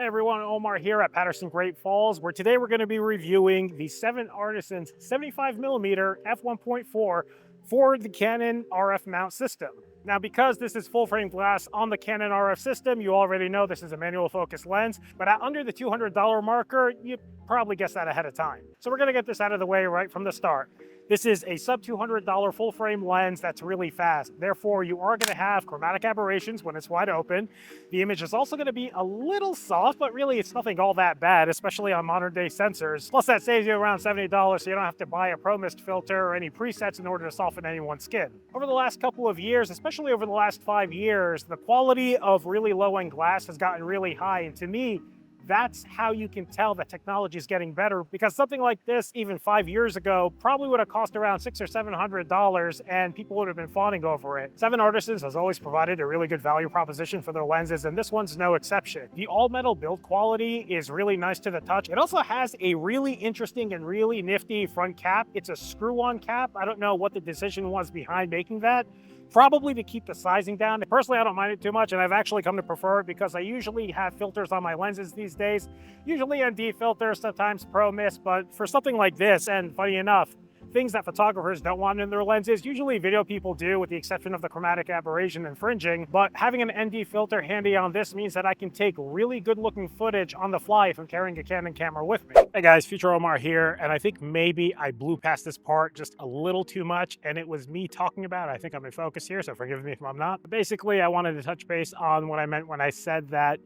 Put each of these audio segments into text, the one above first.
Hey everyone, Omar here at Patterson Great Falls, where today we're going to be reviewing the 7artisans 75mm F1.4 for the Canon RF mount system. Now, because this is full frame glass on the Canon RF system, you already know this is a manual focus lens, but at under the $200 marker, you probably guessed that ahead of time. So we're going to get this out of the way right from the start. This is a sub $200 full frame lens that's really fast. Therefore, you are going to have chromatic aberrations when it's wide open. The image is also going to be a little soft, but really it's nothing all that bad, especially on modern day sensors. Plus that saves you around $70, so you don't have to buy a Pro Mist filter or any presets in order to soften anyone's skin. Over the last couple of years, especially over the last 5 years, the quality of really low-end glass has gotten really high, and to me, that's how you can tell that technology is getting better, because something like this, even 5 years ago, probably would have cost around $600 or $700 and people would have been fawning over it. 7artisans has always provided a really good value proposition for their lenses, and this one's no exception. The all-metal build quality is really nice to the touch. It also has a really interesting and really nifty front cap. It's a screw-on cap. I don't know what the decision was behind making that. Probably to keep the sizing down. Personally, I don't mind it too much, and I've actually come to prefer it because I usually have filters on my lenses these days. Usually ND filters, sometimes Pro Mist, but for something like this, and funny enough, things that photographers don't want in their lenses, usually video people do, with the exception of the chromatic aberration and fringing. But having an ND filter handy on this means that I can take really good looking footage on the fly if I'm carrying a Canon camera with me. Hey guys, Future Omar here, and I think maybe I blew past this part just a little too much, and it was me talking about it. I think I'm in focus here, so forgive me if I'm not. But basically, I wanted to touch base on what I meant when I said that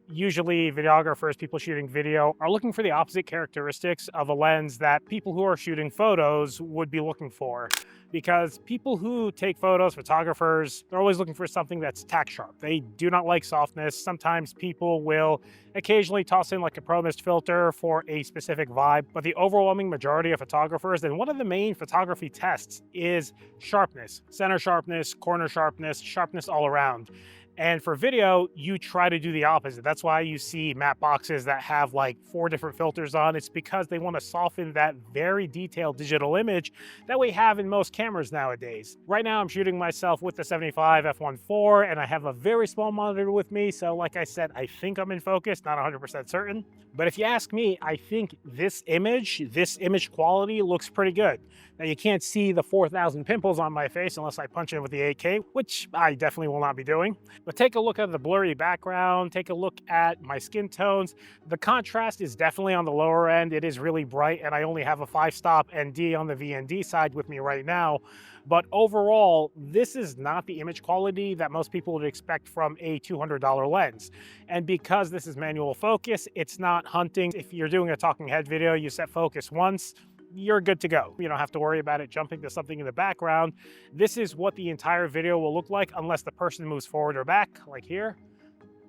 usually videographers, people shooting video, are looking for the opposite characteristics of a lens that people who are shooting photos would be looking for. Because people who take photos, photographers, they're always looking for something that's tack sharp. They do not like softness. Sometimes people will occasionally toss in like a Pro Mist filter for a specific vibe, but the overwhelming majority of photographers, and one of the main photography tests is sharpness, center sharpness, corner sharpness, sharpness all around. And for video, you try to do the opposite. That's why you see matte boxes that have like 4 different filters on. It's because they want to soften that very detailed digital image that we have in most cameras nowadays. Right now, I'm shooting myself with the 75 F1.4, and I have a very small monitor with me. So like I said, I think I'm in focus, not 100% certain. But if you ask me, I think this image quality looks pretty good. Now you can't see the 4,000 pimples on my face unless I punch in with the 8K, which I definitely will not be doing. But take a look at the blurry background, take a look at my skin tones. The contrast is definitely on the lower end. It is really bright, and I only have a 5-stop ND on the VND side with me right now. But overall, this is not the image quality that most people would expect from a $200 lens. And because this is manual focus, it's not hunting. If you're doing a talking head video, you set focus once, you're good to go. You don't have to worry about it jumping to something in the background. This is what the entire video will look like unless the person moves forward or back, like here.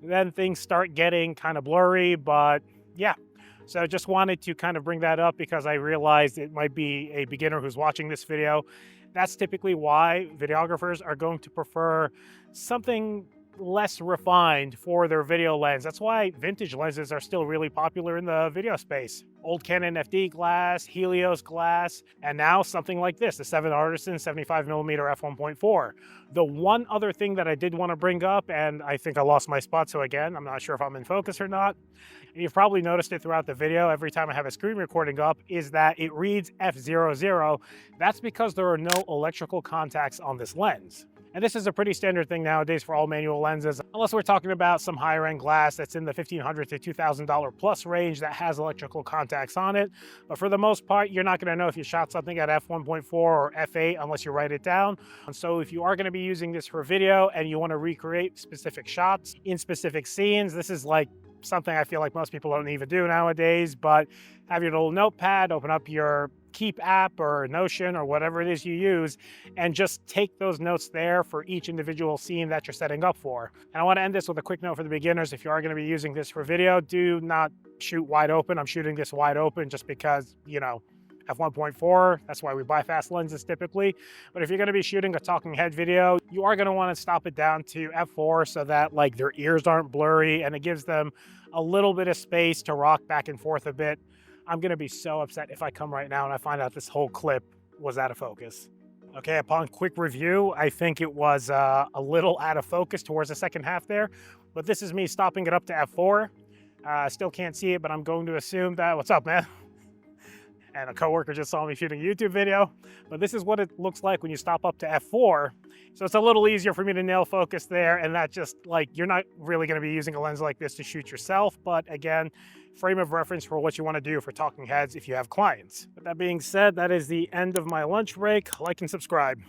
Then things start getting kind of blurry, but yeah. So just wanted to kind of bring that up because I realized it might be a beginner who's watching this video. That's typically why videographers are going to prefer something less refined for their video lens. That's why vintage lenses are still really popular in the video space. Old Canon FD glass, Helios glass, and now something like this, the 7artisans 75mm F1.4. The one other thing that I did want to bring up, and I think I lost my spot, so again, I'm not sure if I'm in focus or not, and you've probably noticed it throughout the video every time I have a screen recording up, is that it reads F00. That's because there are no electrical contacts on this lens. And this is a pretty standard thing nowadays for all manual lenses, unless we're talking about some higher end glass that's in the $1,500 to $2,000 plus range that has electrical contacts on it. But for the most part, you're not going to know if you shot something at f1.4 or f8 unless you write it down. And so if you are going to be using this for video and you want to recreate specific shots in specific scenes, this is like something I feel like most people don't even do nowadays. But have your little notepad, open up your Keep app or Notion or whatever it is you use, and just take those notes there for each individual scene that you're setting up for. And I want to end this with a quick note for the beginners. If you are going to be using this for video, do not shoot wide open. I'm shooting this wide open just because, you know, f1.4, that's why we buy fast lenses typically. But if you're going to be shooting a talking head video, you are going to want to stop it down to f4 so that like their ears aren't blurry and it gives them a little bit of space to rock back and forth a bit. I'm going to be so upset if I come right now and I find out this whole clip was out of focus. Okay, upon quick review, I think it was a little out of focus towards the second half there, but this is me stopping it up to f4. Still can't see it, but I'm going to assume that, what's up, man? And a coworker just saw me shooting a YouTube video, but this is what it looks like when you stop up to f4. So it's a little easier for me to nail focus there, and that just like, you're not really going to be using a lens like this to shoot yourself, but again, frame of reference for what you want to do for talking heads if you have clients. With that being said, that is the end of my lunch break. Like and subscribe,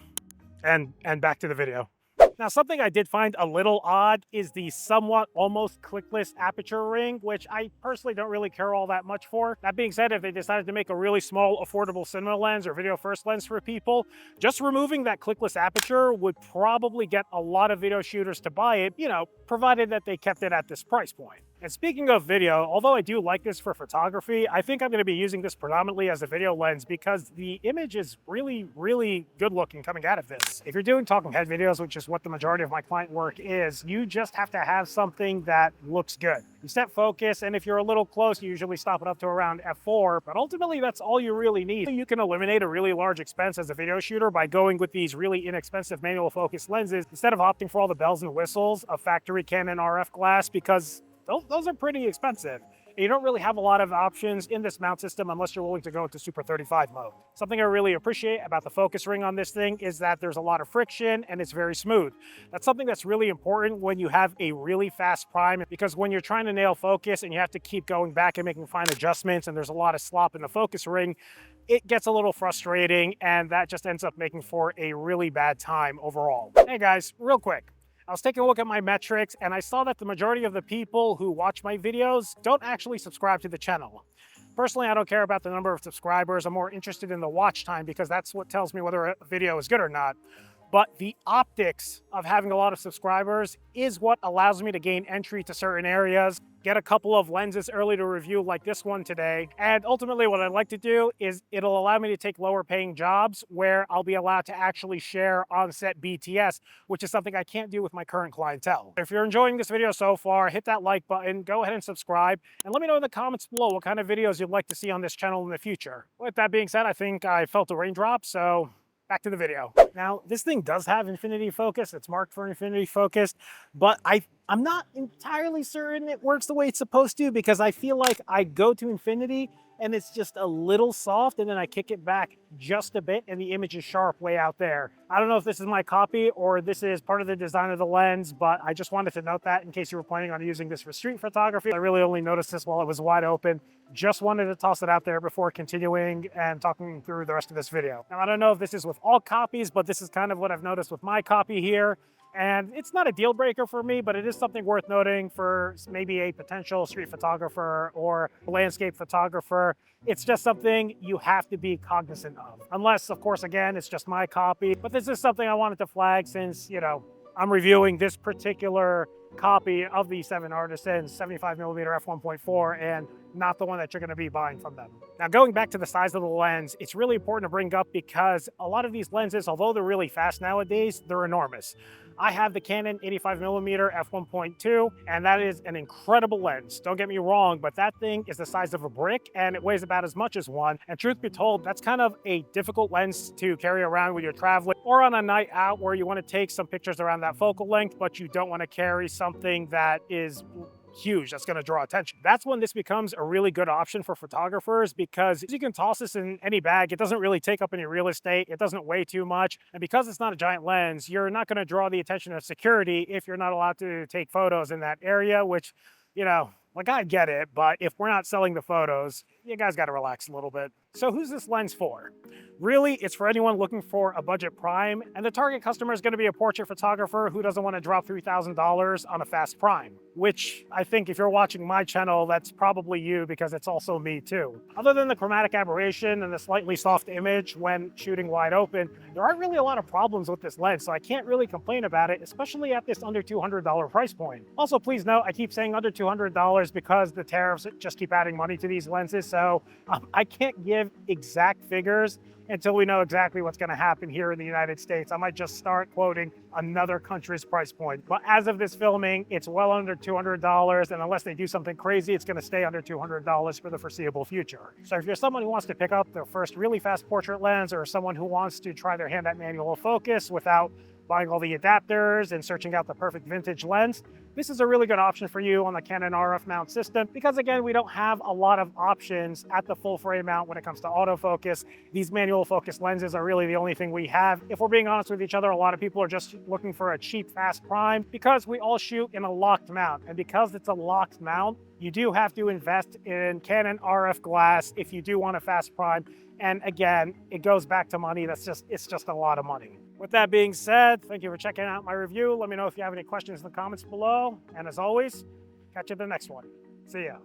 and back to the video. Now, something I did find a little odd is the somewhat almost clickless aperture ring, which I personally don't really care all that much for. That being said, if they decided to make a really small, affordable cinema lens or video first lens for people, just removing that clickless aperture would probably get a lot of video shooters to buy it, you know, provided that they kept it at this price point. And speaking of video, although I do like this for photography, I think I'm going to be using this predominantly as a video lens because the image is really, really good looking coming out of this. If you're doing talking head videos, which is what the majority of my client work is, you just have to have something that looks good. You set focus, and if you're a little close, you usually stop it up to around f4, but ultimately that's all you really need. You can eliminate a really large expense as a video shooter by going with these really inexpensive manual focus lenses instead of opting for all the bells and whistles of factory Canon RF glass, because those are pretty expensive. You don't really have a lot of options in this mount system unless you're willing to go into Super 35 mode. Something I really appreciate about the focus ring on this thing is that there's a lot of friction and it's very smooth. That's something that's really important when you have a really fast prime, because when you're trying to nail focus and you have to keep going back and making fine adjustments and there's a lot of slop in the focus ring, it gets a little frustrating, and that just ends up making for a really bad time overall. Hey guys, real quick. I was taking a look at my metrics and I saw that the majority of the people who watch my videos don't actually subscribe to the channel. Personally, I don't care about the number of subscribers. I'm more interested in the watch time because that's what tells me whether a video is good or not. But the optics of having a lot of subscribers is what allows me to gain entry to certain areas, get a couple of lenses early to review like this one today. And ultimately what I'd like to do is it'll allow me to take lower paying jobs where I'll be allowed to actually share on-set BTS, which is something I can't do with my current clientele. If you're enjoying this video so far, hit that like button, go ahead and subscribe, and let me know in the comments below what kind of videos you'd like to see on this channel in the future. With that being said, I think I felt a raindrop, so back to the video. Now, this thing does have infinity focus. It's marked for infinity focus, but I'm not entirely certain it works the way it's supposed to, because I feel like I go to infinity and it's just a little soft, and then I kick it back just a bit and the image is sharp way out there. I don't know if this is my copy or this is part of the design of the lens, but I just wanted to note that in case you were planning on using this for street photography. I really only noticed this while it was wide open. Just wanted to toss it out there before continuing and talking through the rest of this video. Now, I don't know if this is with all copies, but this is kind of what I've noticed with my copy here. And it's not a deal breaker for me, but it is something worth noting for maybe a potential street photographer or landscape photographer. It's just something you have to be cognizant of. Unless, of course, again, it's just my copy. But this is something I wanted to flag since, you know, I'm reviewing this particular copy of the 7artisans 75mm F1.4 and not the one that you're going to be buying from them. Now, going back to the size of the lens, it's really important to bring up because a lot of these lenses, although they're really fast nowadays, they're enormous. I have the Canon 85mm F1.2, and that is an incredible lens. Don't get me wrong, but that thing is the size of a brick and it weighs about as much as one. And truth be told, that's kind of a difficult lens to carry around when you're traveling or on a night out where you want to take some pictures around that focal length, but you don't want to carry something that is huge that's going to draw attention. That's when this becomes a really good option for photographers, because you can toss this in any bag. It doesn't really take up any real estate. It doesn't weigh too much. And because it's not a giant lens, you're not going to draw the attention of security if you're not allowed to take photos in that area, which, you know, like, I get it, but if we're not selling the photos, you guys got to relax a little bit. So who's this lens for? Really, it's for anyone looking for a budget prime, and the target customer is going to be a portrait photographer who doesn't want to drop $3,000 on a fast prime, which I think if you're watching my channel, that's probably you, because it's also me too. Other than the chromatic aberration and the slightly soft image when shooting wide open, there aren't really a lot of problems with this lens, so I can't really complain about it, especially at this under $200 price point. Also, please note, I keep saying under $200 because the tariffs just keep adding money to these lenses, so I can't give exact figures until we know exactly what's going to happen here in the United States. I might just start quoting another country's price point. But as of this filming, it's well under $200, and unless they do something crazy, it's going to stay under $200 for the foreseeable future. So if you're someone who wants to pick up their first really fast portrait lens, or someone who wants to try their hand at manual focus without buying all the adapters and searching out the perfect vintage lens, This is a really good option for you on the Canon RF mount system because, again, we don't have a lot of options at the full frame mount when it comes to autofocus. These manual focus lenses are really the only thing we have. If we're being honest with each other, a lot of people are just looking for a cheap, fast prime because we all shoot in a locked mount. And because it's a locked mount, you do have to invest in Canon RF glass if you do want a fast prime. And again, it goes back to money. It's just a lot of money. With that being said, thank you for checking out my review. Let me know if you have any questions in the comments below. And as always, catch you in the next one. See ya.